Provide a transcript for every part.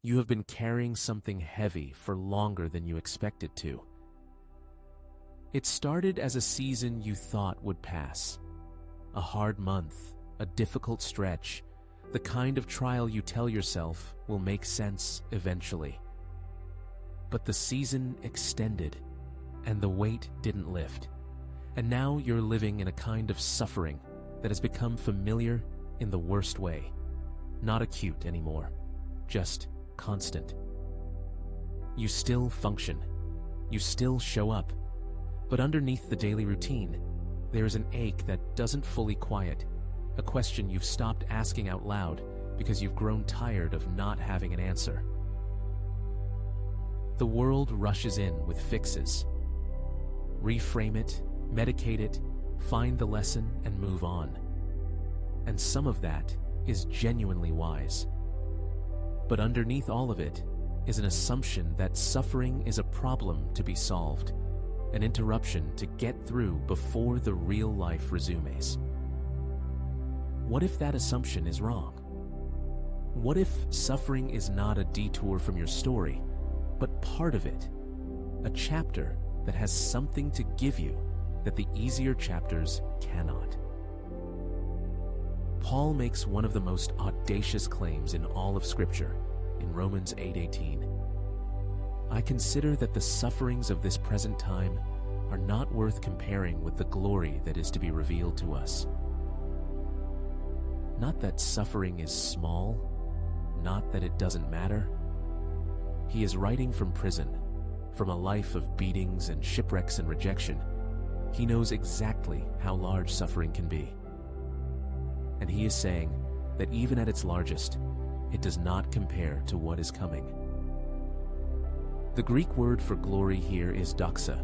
You have been carrying something heavy for longer than you expected to. It started as a season you thought would pass. A hard month, a difficult stretch, the kind of trial you tell yourself will make sense eventually. But the season extended, and the weight didn't lift. And now you're living in a kind of suffering that has become familiar in the worst way. Not acute anymore, just constant. You still function. You still show up. But underneath the daily routine, there is an ache that doesn't fully quiet, a question you've stopped asking out loud because you've grown tired of not having an answer. The world rushes in with fixes. Reframe it, medicate it, find the lesson, and move on. And some of that is genuinely wise. But underneath all of it is an assumption that suffering is a problem to be solved, an interruption to get through before the real life resumes. What if that assumption is wrong? What if suffering is not a detour from your story, but part of it, a chapter that has something to give you that the easier chapters cannot? Paul makes one of the most audacious claims in all of Scripture in Romans 8:18. I consider that the sufferings of this present time are not worth comparing with the glory that is to be revealed to us. Not that suffering is small, not that it doesn't matter. He is writing from prison, from a life of beatings and shipwrecks and rejection. He knows exactly how large suffering can be. And he is saying that even at its largest, it does not compare to what is coming. The Greek word for glory here is doxa,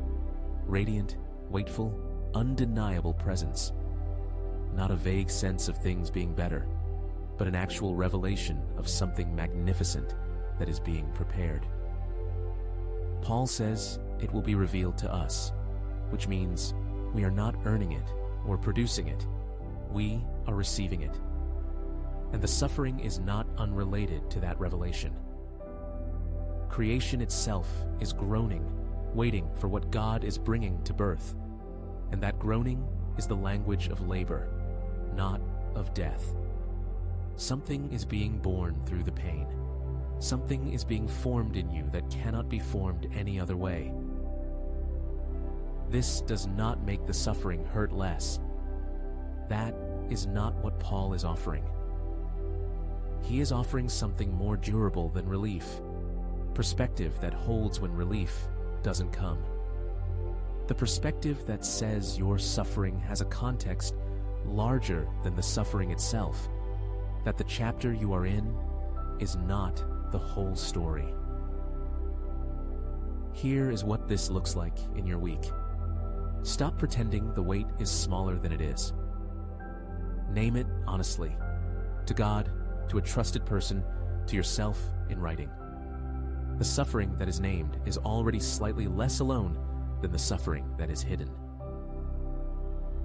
radiant, wakeful, undeniable presence. Not a vague sense of things being better, but an actual revelation of something magnificent that is being prepared. Paul says it will be revealed to us, which means we are not earning it or producing it. We are receiving it. And the suffering is not unrelated to that revelation. Creation itself is groaning, waiting for what God is bringing to birth. And that groaning is the language of labor, not of death. Something is being born through the pain. Something is being formed in you that cannot be formed any other way. This does not make the suffering hurt less. That is not what Paul is offering. He is offering something more durable than relief, perspective that holds when relief doesn't come. The perspective that says your suffering has a context larger than the suffering itself, that the chapter you are in is not the whole story. Here is what this looks like in your week. Stop pretending the weight is smaller than it is. Name it honestly, to God, to a trusted person, to yourself in writing. The suffering that is named is already slightly less alone than the suffering that is hidden.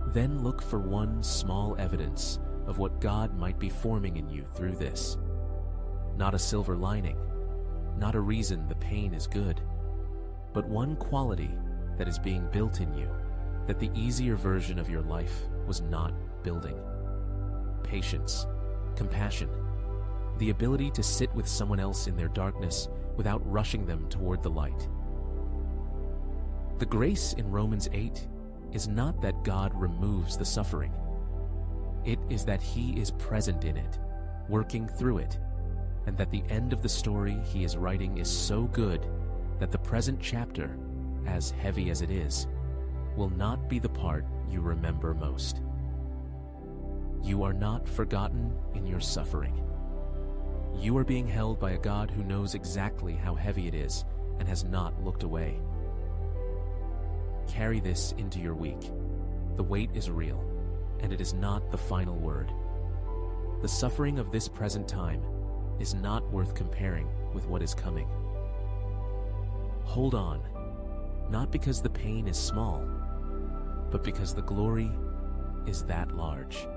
Then look for one small evidence of what God might be forming in you through this. Not a silver lining, not a reason the pain is good, but one quality that is being built in you that the easier version of your life was not building. Patience, compassion, the ability to sit with someone else in their darkness without rushing them toward the light. The grace in Romans 8 is not that God removes the suffering. It is that He is present in it, working through it, and that the end of the story He is writing is so good that the present chapter, as heavy as it is, will not be the part you remember most. You are not forgotten in your suffering. You are being held by a God who knows exactly how heavy it is and has not looked away. Carry this into your week. The weight is real, and it is not the final word. The suffering of this present time is not worth comparing with what is coming. Hold on, not because the pain is small, but because the glory is that large.